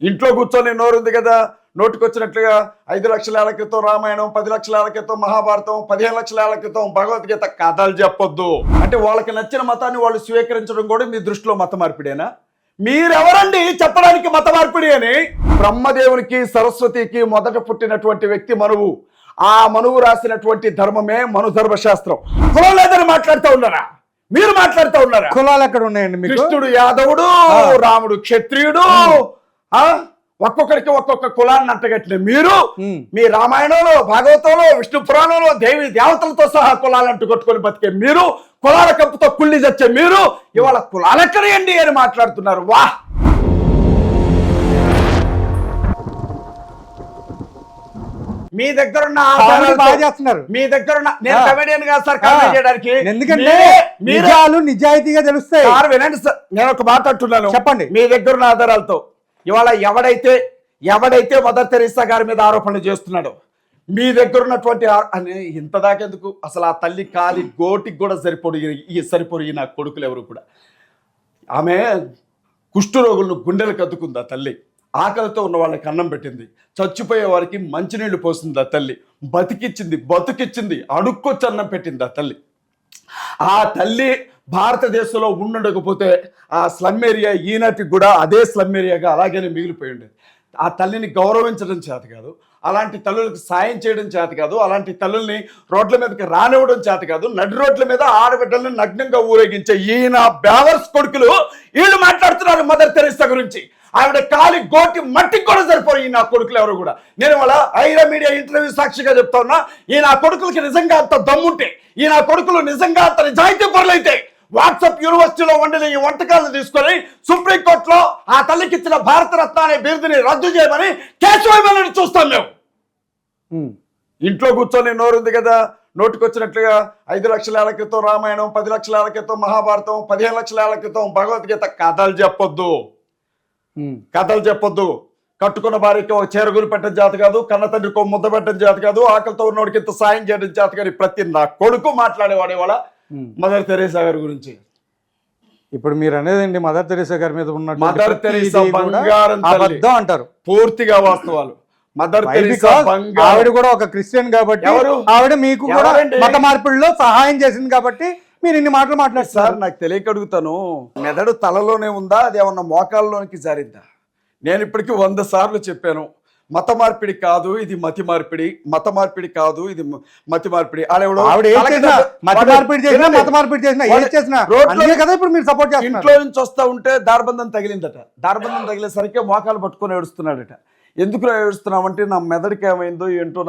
ఇంట్లో కూర్చొని నోరుంది కదా, నోటికొచ్చినట్లుగా 5 లక్షల ఏళ్ల క్రితం రామాయణం, 10 లక్షల ఏళ్ల క్రితం మహాభారతం, 15 లక్షల ఏళ్ల క్రితం భగవద్గీత కథలు చెప్పొద్దు. అంటే వాళ్ళకి నచ్చిన మతాన్ని వాళ్ళు స్వీకరించడం కూడా మీ దృష్టిలో మత మార్పిడేనా? మీరెవరండి చెప్పడానికి మత మార్పిడి అని? బ్రహ్మదేవునికి సరస్వతికి మొదట పుట్టినటువంటి వ్యక్తి మనువు. ఆ మనువు రాసినటువంటి ధర్మమే మనుధర్మ శాస్త్రం. కులం లేదని మాట్లాడుతూ ఉన్నారా? మీరు మాట్లాడుతూ ఉన్నారా? కులాలు ఎక్కడ ఉన్నాయండి మీకు? కృష్ణుడు యాదవుడు, రాముడు క్షత్రియుడు, ఒక్కొక్కరికి ఒక్కొక్క కులాన్ని అంటగట్టిన మీరు మీ రామాయణంలో, భాగవతంలో, విష్ణు పురాణంలో దేవి దేవతలతో సహా కులాలు అంటుకొట్టుకొని బతికే మీరు, కులాల కంపుతో కుళ్ళి చచ్చే మీరు ఇవాళ కులాలెక్కడేయండి అని మాట్లాడుతున్నారు. వా మీ దగ్గర మీ దగ్గర నేను కమెడియన్ కాదు సార్ కామెంట్ చేయడానికి. ఎందుకంటే నిజాలు నిజాయితీగా తెలుస్తాయి. సార్ వినండి సార్, నేను ఒక మాట అంటున్నాను, చెప్పండి. మీ దగ్గర ఉన్న ఆధారాలతో ఇవాళ ఎవడైతే మదర్ తెరీసా గారి మీద ఆరోపణలు చేస్తున్నాడో మీ దగ్గర ఉన్నటువంటి ఇంత దాకెందుకు అసలు ఆ తల్లి కాలి గోటికి కూడా సరిపోయి నా కొడుకులు ఎవరు కూడా. ఆమె కుష్ఠరోగులను గుండెలకు అద్దుకుంది ఆ తల్లి. ఆకలితో ఉన్న వాళ్ళకి అన్నం పెట్టింది, చచ్చిపోయే వారికి మంచినీళ్లు పోసింది ఆ తల్లి, బతుకిచ్చింది, అడుక్కొచ్చి అన్నం పెట్టింది ఆ తల్లి. ఆ తల్లి భారతదేశంలో ఉండకపోతే ఆ స్లమ్ ఏరియా ఈనాటికి కూడా అదే స్లమ్ ఏరియాగా అలాగనే మిగిలిపోయి ఉండేది. ఆ తల్లిని గౌరవించడం చేత కాదు, అలాంటి తల్లులకు సాయం చేయడం చేత కాదు, అలాంటి తల్లుల్ని రోడ్ల మీదకి రానివ్వడం చేత కాదు, నడి రోడ్ల మీద ఆడబిడ్డలను నగ్నంగా ఊరేగించే ఈయన బ్యావర్స్ కొడుకులు వీళ్ళు మాట్లాడుతున్నారు మదర్ తెరీసా గురించి. ఆవిడ కాలి గోటి మట్టికి కూడా సరిపోయి నా కొడుకులు ఎవరు కూడా. నేను వాళ్ళ ఐరా మీడియా ఇంటర్వ్యూ సాక్షిగా చెప్తా ఉన్నా, ఈ నా కొడుకులకి నిజంగా అంత దమ్ముంటే, ఈ నా కొడుకులు నిజంగా అంత నిజాయితీ పరులైతే వాట్సాప్ యూనివర్సిటీలో వండిన ఈ వంటకాలను తీసుకొని సుప్రీంకోర్టులో ఆ తల్లికి ఇచ్చిన భారతరత్న అనే బిరుదుని రద్దు చేయమని కేసు వేయమని చూస్తాం మేము. ఇంట్లో కూర్చొని నోరుంది కదా, నోటికొచ్చినట్లుగా 5 లక్షల ఏళ్ల క్రితం రామాయణం, 10 లక్షల ఏళ్ల క్రితం మహాభారతం, 15 లక్షల ఏళ్ల క్రితం భగవద్గీత కథలు చెప్పొద్దు. కట్టుకున్న భార్యకి ఒక చేరుగురు పెట్టడం చేత కాదు, కన్న తండ్రికి ఒక ముద్ద పెట్టడం చేత కాదు, ఆకలితో ఉన్నోడికి ఇంత సాయం చేయడం చేత కాదు. ప్రతి నా కొడుకు మాట్లాడేవాడే వాళ్ళ మదర్ తెరీసా గారి గురించి. ఇప్పుడు మీరు అనేదండి మదర్ తెరీసా గారి మీద ఉన్న మదర్ తెరీసా బంగారం అంటారు, పూర్తిగా వాస్తవాలు. మదర్ తెరీసా ఆవిడ కూడా ఒక క్రిస్టియన్ కాబట్టి ఆవిడ మీకు కూడా మత మార్పిడిలో సహాయం చేసింది కాబట్టి మీరు ఇన్ని మాటలు మాట్లాడుతారు. సార్ నాకు తెలియక అడుగుతాను, మెదడు తలలోనే ఉందా, అది ఏమన్నా మోకాల్లోనికి జారిందా? నేను ఇప్పటికీ 100 సార్లు చెప్పాను, మత మార్పిడి కాదు ఇది మతి మార్పిడి, మత మార్పిడి కాదు ఇది మతి మార్పిడి. ఇంట్లో నుంచి వస్తా ఉంటే దార్బంధం తగిలిందట, దార్బంధం తగిలేసరికి మోకాలు పట్టుకొని ఏడుస్తున్నాడట. ఎందుకు ఏడుస్తున్నామంటే నా మెదడుకి ఏమైందో ఏంటో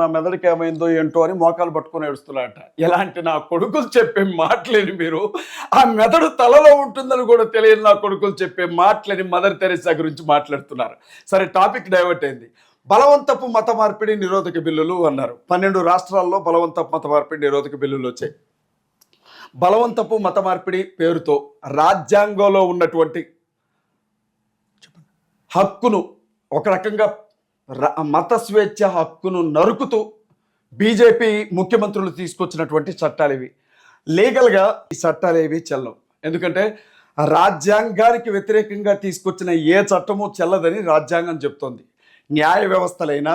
అని మోకాలు పట్టుకొని ఏడుస్తున్నాడట. ఎలాంటి నా కొడుకులు చెప్పే మాటలేని మీరు, ఆ మెదడు తలలో ఉంటుందని కూడా తెలియని నా కొడుకులు చెప్పే మాటలేని మదర్ తెరీసా గురించి మాట్లాడుతున్నారు. సరే, టాపిక్ డైవర్ట్ అయింది. బలవంతపు మత మార్పిడి నిరోధక బిల్లులు అన్నారు. 12 రాష్ట్రాల్లో బలవంతపు మత మార్పిడి నిరోధక బిల్లులు వచ్చాయి. బలవంతపు మత మార్పిడి పేరుతో రాజ్యాంగంలో ఉన్నటువంటి హక్కును, ఒక రకంగా మత స్వేచ్ఛ హక్కును నరుకుతూ బీజేపీ ముఖ్యమంత్రులు తీసుకొచ్చినటువంటి చట్టాలు ఇవి. లీగల్గా ఈ చట్టాలు ఏవి చెల్లవు. ఎందుకంటే రాజ్యాంగానికి వ్యతిరేకంగా తీసుకొచ్చిన ఏ చట్టము చెల్లదని రాజ్యాంగం చెప్తోంది. న్యాయ వ్యవస్థలైనా,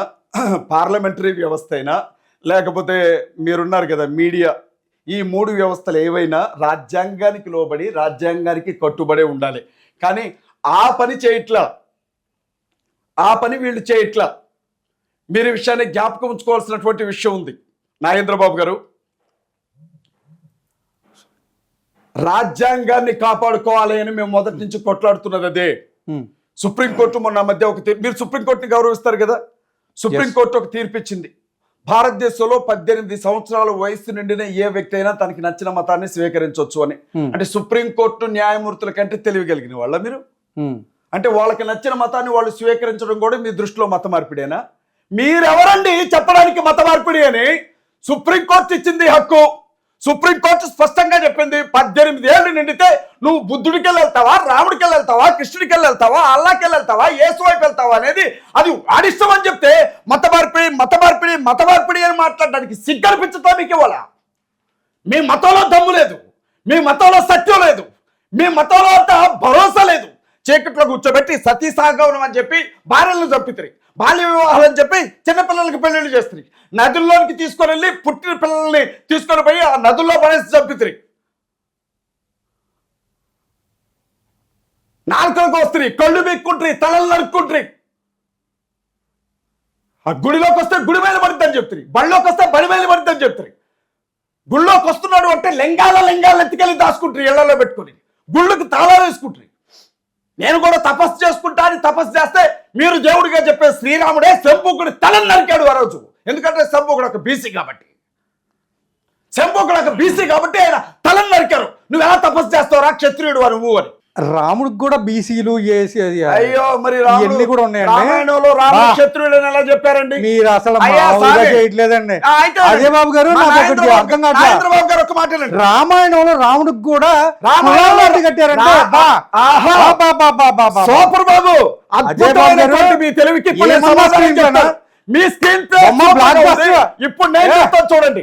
పార్లమెంటరీ వ్యవస్థ అయినా, లేకపోతే మీరున్నారు కదా మీడియా, ఈ 3 వ్యవస్థలు ఏవైనా రాజ్యాంగానికి లోబడి రాజ్యాంగానికి కట్టుబడే ఉండాలి. కానీ ఆ పని చేయట్లా, ఆ పని వీళ్ళు చేయట్లా. మీరు ఈ విషయాన్ని జ్ఞాపకం ఉంచుకోవాల్సినటువంటి విషయం ఉంది. నాగేంద్రబాబు గారు, రాజ్యాంగాన్ని కాపాడుకోవాలి అని మేము మొదటి నుంచి కొట్లాడుతున్నది అదే. సుప్రీంకోర్టు మొన్న మధ్య మీరు సుప్రీంకోర్టుని గౌరవిస్తారు కదా, సుప్రీంకోర్టు ఒక తీర్పు ఇచ్చింది. భారతదేశంలో 18 సంవత్సరాల వయసు నిండిన ఏ వ్యక్తి అయినా తనకి నచ్చిన మతాన్ని స్వీకరించవచ్చు అని. అంటే సుప్రీంకోర్టు న్యాయమూర్తుల కంటే తెలియగలిగిన వాళ్ళ మీరు? అంటే వాళ్ళకి నచ్చిన మతాన్ని వాళ్ళు స్వీకరించడం కూడా మీ దృష్టిలో మత మార్పిడేనా? మీరెవరండి చెప్పడానికి మత మార్పిడి అని? సుప్రీంకోర్టు ఇచ్చింది హక్కు. సుప్రీంకోర్టు స్పష్టంగా చెప్పింది, 18 ఏళ్ళు నిండితే నువ్వు బుద్ధుడికి వెళ్తావా, రాముడికి వెళ్తావా, కృష్ణుడికి వెళ్తావా, అల్లాకి వెళ్తావా, యేసు వైపు వెళ్తావా అనేది అది వాడిష్టం అని చెప్తే మత మార్పిడి అని మాట్లాడడానికి సిగ్గనిపించుతా మీకు? ఇవాళ మీ మతంలో దమ్ము లేదు, మీ మతంలో సత్యం లేదు, మీ మతంలో అంత భరోసా లేదు. చీకట్లో కూర్చోబెట్టి సతీ సాగవనం అని చెప్పి భార్యలను చంపితిరి, బాల్య వివాహాలు అని చెప్పి చిన్నపిల్లలకి పెళ్లిళ్ళు చేస్తుంది, నదుల్లోనికి తీసుకొని వెళ్ళి పుట్టిన పిల్లల్ని తీసుకొని పోయి ఆ నదుల్లో పడేసి చంపితిరి, నాలుకలకు వస్తుంది, కళ్ళు మీక్కుంటారు, తలలు నరుక్కుంటారు, ఆ గుడిలోకి వస్తే గుడి మీద పడుతుందని చెప్తారు, బడిలోకి వస్తే బడి మీద పడుతుందని చెప్తారు, గుళ్ళోకి వస్తున్నాడు అంటే లింగాలు ఎత్తుకెళ్ళి దాచుకుంటారు, ఇళ్లలో పెట్టుకుని గుళ్ళకి తాళాలు వేసుకుంటారు. నేను కూడా తపస్సు చేసుకుంటా అని తపస్సు చేస్తే మీరు దేవుడిగా చెప్పే శ్రీరాముడే శంభుకుడి తలని నరికాడు ఆ రోజు. ఎందుకంటే శంభుకుడు ఒక బీసీ కాబట్టి, ఆయన తలని నరికారు. నువ్వు ఎలా తపస్సు చేస్తావురా క్షత్రియుడు నువ్వు అని. రాముడికి కూడా బీసీలు అయ్యో మరి ఇవన్నీ కూడా ఉన్నాయండి. రామాయణంలో రాముడు క్షత్రియుడు అని ఎలా చెప్పారండి? మీరు అసలు చేయట్లేదండి అజయ్ బాబు గారు. అర్థం కాదు ఒక మాట, రామాయణంలో రాముడికి కూడా కట్టారంటే సూపర్ బాబు. మీ తెలివికి మీ స్క్రీన్ ఇప్పుడు నేను చెప్తాను చూడండి.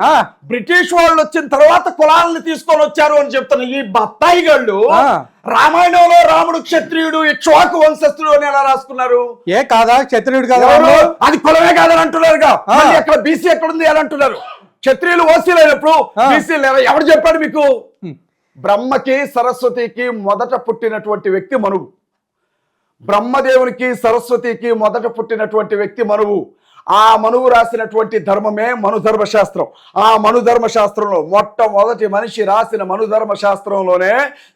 బ్రిటిష్ వాళ్ళు వచ్చిన తర్వాత కులాలను తీసుకొని వచ్చారు అని చెప్తున్న ఈ బత్తాయి గాళ్ళు రామాయణంలో రాముడు క్షత్రియుడు ఇక్ష్వాకు వంశస్థుడు అని ఎలా రాసుకున్నారు? ఏ కాదా క్షత్రియుడు కదా, అది కులమే కాదని అంటున్నారుగా. అక్కడ బీసీ ఎక్కడుంది అని అంటున్నారు. క్షత్రియులు ఓసీలు అయినప్పుడు బీసీలు ఎవరు చెప్పాడు మీకు? బ్రహ్మకి సరస్వతికి మొదట పుట్టినటువంటి వ్యక్తి మనువు. బ్రహ్మదేవునికి సరస్వతికి మొదట పుట్టినటువంటి వ్యక్తి మనువు. ఆ మనువు రాసినటువంటి ధర్మమే మనుధర్మశాస్త్రం. ఆ మనుధర్మశాస్త్రంలో మొట్టమొదటి మనిషి రాసిన మనుధర్మశాస్త్రంలోనే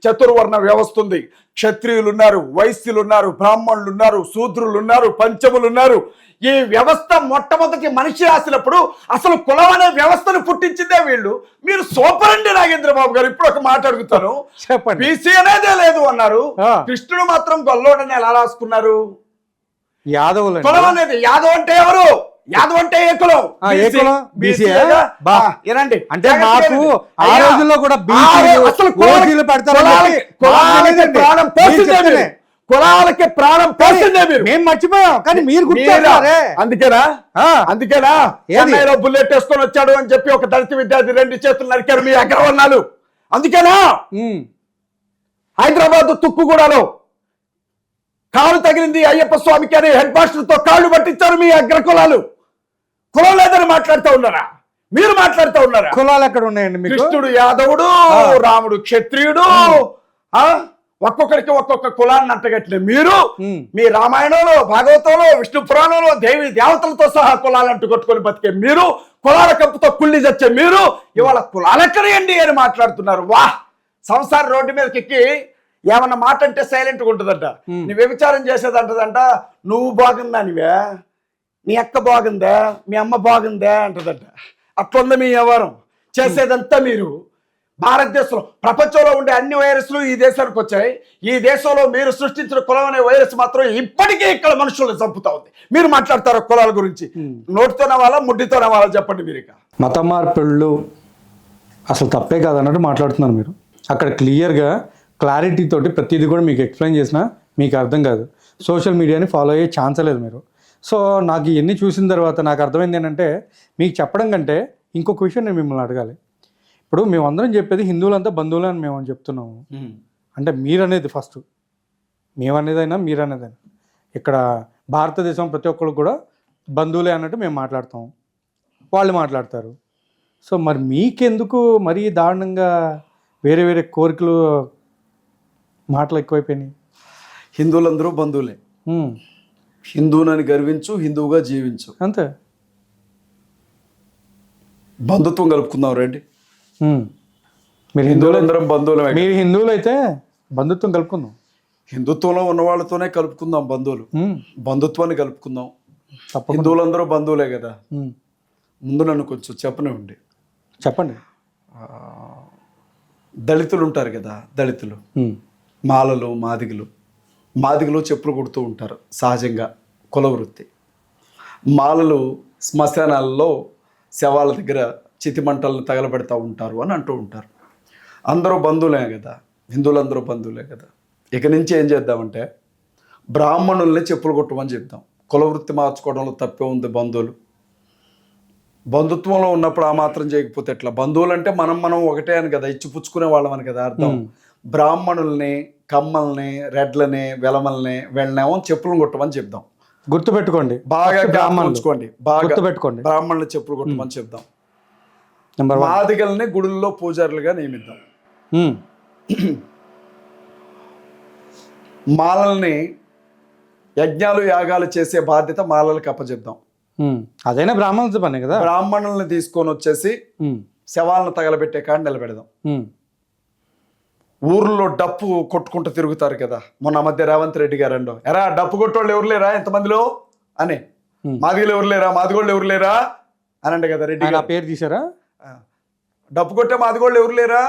చతుర్వర్ణ వ్యవస్థ ఉంది. క్షత్రియులు ఉన్నారు, వైశ్యులు ఉన్నారు, బ్రాహ్మణులు ఉన్నారు, శూద్రులు ఉన్నారు, పంచములు ఉన్నారు. ఈ వ్యవస్థ మొట్టమొదటి మనిషి రాసినప్పుడు అసలు కులం అనే వ్యవస్థను పుట్టించిందే వీళ్ళు. మీరు సూపర్ అండి నాగేంద్ర బాబు గారు. ఇప్పుడు ఒక మాట అడుగుతాను, చెప్పండి. బీసీ అనేదే లేదు అన్నారు, కృష్ణుడు మాత్రం గొల్లోడని ఎలా రాసుకున్నారు? యాదవులు. కులం అనేది యాదవ్ అంటే ఎవరు? యాదవ్ అంటే ఏ కులం? ఏనండి అంటే మాకు ఆ రోజుల్లో కూడా కులాలకి ప్రాణం పోసిందే మీరు. మేము మర్చిపోయాం కానీ మీరు గుర్తుపెట్టారే. అందుకేనా చెన్నైలో బుల్లెట్ వేసుకొని వచ్చాడు అని చెప్పి ఒక దళిత విద్యార్థి 2 చేతులు నరికారు మీ అగ్రవర్ణాలు. అందుకేనా హైదరాబాద్ తుక్కుగూడలో కాలు తగిలింది అయ్యప్ప స్వామికి అని హెడ్ మాస్టర్ తో కాళ్ళు పట్టించారు మీ అగ్ర కులాలు. కులం లేదని మాట్లాడుతూ ఉన్నారా? మీరు మాట్లాడుతూ ఉన్నారా? కులాలు ఎక్కడ ఉన్నాయండి? కృష్ణుడు యాదవుడు, రాముడు క్షత్రియుడు, ఒక్కొక్కరికి ఒక్కొక్క కులాన్ని అంటగట్టిన మీరు మీ రామాయణంలో, భాగవతంలో, విష్ణు పురాణంలో దేవి దేవతలతో సహా కులాలు అంటుకొట్టుకొని బతికే మీరు, కులాల కంపుతో కుళ్ళి చచ్చే మీరు ఇవాళ కులాలెక్కడేయండి అని మాట్లాడుతున్నారు. వాహ్! సంసార రోడ్డు మీదకి ఎక్కి ఏమన్నా మాట అంటే సైలెంట్గా ఉంటుందంట. నీ వ్యభిచారం చేసేదంటదంట, నువ్వు బాగుందా, నీవే నీ అక్క బాగుందా, మీ అమ్మ బాగుందా అంటదంట. అట్లుంది మీ వ్యవహారం. చేసేదంతా మీరు. భారతదేశంలో, ప్రపంచంలో ఉండే అన్ని వైరస్లు ఈ దేశానికి వచ్చాయి. ఈ దేశంలో మీరు సృష్టించిన కులం అనే వైరస్ మాత్రం ఇప్పటికీ ఇక్కడ మనుషులను చంపుతా ఉంది. మీరు మాట్లాడతారు కులాల గురించి. నోటితోనే వాళ్ళ ముడ్డితోనే వాళ్ళ చెప్పండి. మీరు ఇక మత మార్పుళ్ళు అసలు తప్పే కాదన్నట్టు మాట్లాడుతున్నారు మీరు. అక్కడ క్లియర్గా క్లారిటీ తోటి ప్రతిదీ కూడా మీకు ఎక్స్ప్లెయిన్ చేసినా మీకు అర్థం కాదు. సోషల్ మీడియాని ఫాలో అయ్యే ఛాన్సే లేదు మీరు. సో నాకు ఇవన్నీ చూసిన తర్వాత నాకు అర్థమైంది ఏంటంటే, మీకు చెప్పడం కంటే ఇంకొక విషయం నేను మిమ్మల్ని అడగాలి. ఇప్పుడు మేమందరం చెప్పేది హిందువులంతా బంధువులే అని మేము చెప్తున్నాము. అంటే మీరనేది ఫస్ట్, మేమనేదైనా మీరనేదైనా ఇక్కడ భారతదేశం ప్రతి ఒక్కరు కూడా బంధువులే అన్నట్టు మేము మాట్లాడతాం, వాళ్ళు మాట్లాడతారు. సో మరి మీకెందుకు మరీ దారుణంగా వేరే వేరే కోరికలు, మాటలు ఎక్కువైపోయినాయి? హిందువులందరూ బంధువులే. హిందువునని గర్వించు, హిందువుగా జీవించు, అంతే. బంధుత్వం కలుపుకుందాం రండి. మీరు హిందువులందరం బంధువులమే. మీరు హిందువులు అయితే బంధుత్వం కలుపుకుందాం. హిందుత్వంలో ఉన్న వాళ్ళతోనే కలుపుకుందాం బంధువులు, బంధుత్వాన్ని కలుపుకుందాం. హిందువులందరూ బంధువులే కదా. ముందు నన్ను కొంచెం చెప్పనివ్వండి. చెప్పండి. దళితులు ఉంటారు కదా, దళితులు, మాలలు, మాదిగలు చెప్పులు కుడుతూ ఉంటారు సహజంగా, కుల వృత్తి. మాలలు శ్మశానాలలో శవాల దగ్గర చితిమంటలను తగలబెడతా ఉంటారు అని అంటూ ఉంటారు. అందరూ బంధువులే కదా, హిందువులందరూ బంధువులే కదా. ఇక నుంచి ఏం చేద్దామంటే బ్రాహ్మణుల్ని చెప్పులు కొట్టమని చెప్తాం. కుల వృత్తి మార్చుకోవడంలో తప్పే ఉంది. బంధుత్వంలో ఉన్నప్పుడు ఆ మాత్రం చేయకపోతే ఎట్లా? బంధువులు అంటే మనం ఒకటే అని కదా, ఇచ్చిపుచ్చుకునే వాళ్ళం అని కదా అర్థం. బ్రాహ్మణుల్ని కమ్మల్ని రెడ్లని వెలమల్ని వీళ్ళనేమో చెప్పులు కొట్టమని చెప్దాం. గుర్తుపెట్టుకోండి, బాగా బ్రాహ్మణులు ఉంచుకోండి, బాగా గుర్తుపెట్టుకోండి. బ్రాహ్మణులు చెప్పులు కొట్టమని చెప్దాం. నెంబర్ 1. మాదిగల్ని గుడుల్లో పూజారులుగా నియమిద్దాం. మాలల్ని యజ్ఞాలు యాగాలు చేసే బాధ్యత మాలలకు అప్పచెప్దాం. అదైనా బ్రాహ్మణుల పనే కదా. బ్రాహ్మణుల్ని తీసుకొని వచ్చేసి శవాలను తగలబెట్టే కాడ నిలబెడదాం. ఊర్లో డప్పు కొట్టుకుంటూ తిరుగుతారు కదా, మొన్న మధ్య రేవంత్ రెడ్డి గారు అండో, ఎరా డప్పు కొట్టోళ్ళు ఎవరు లేరా ఎంతమందిలో అని, మాదిగలు ఎవరు లేరా, మాదిగోళ్ళు ఎవరు లేరా అని అంటే కదా రెడ్డి గారు. పేరు తీసారా? డప్పు కొట్టే మాదిగోళ్ళు ఎవరు లేరా,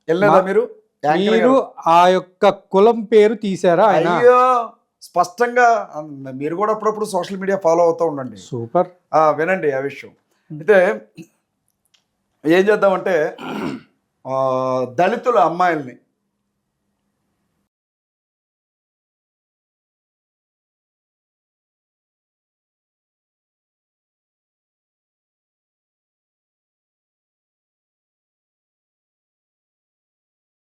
వెళ్ళలేదా మీరు? మీరు ఆ యొక్క కులం పేరు తీసారా? అయ్యో స్పష్టంగా మీరు కూడా అప్పుడప్పుడు సోషల్ మీడియా ఫాలో అవుతూ ఉండండి. సూపర్. వినండి ఆ విషయం. అయితే ఏం చేద్దామంటే దళితుల అమ్మాయిల్ని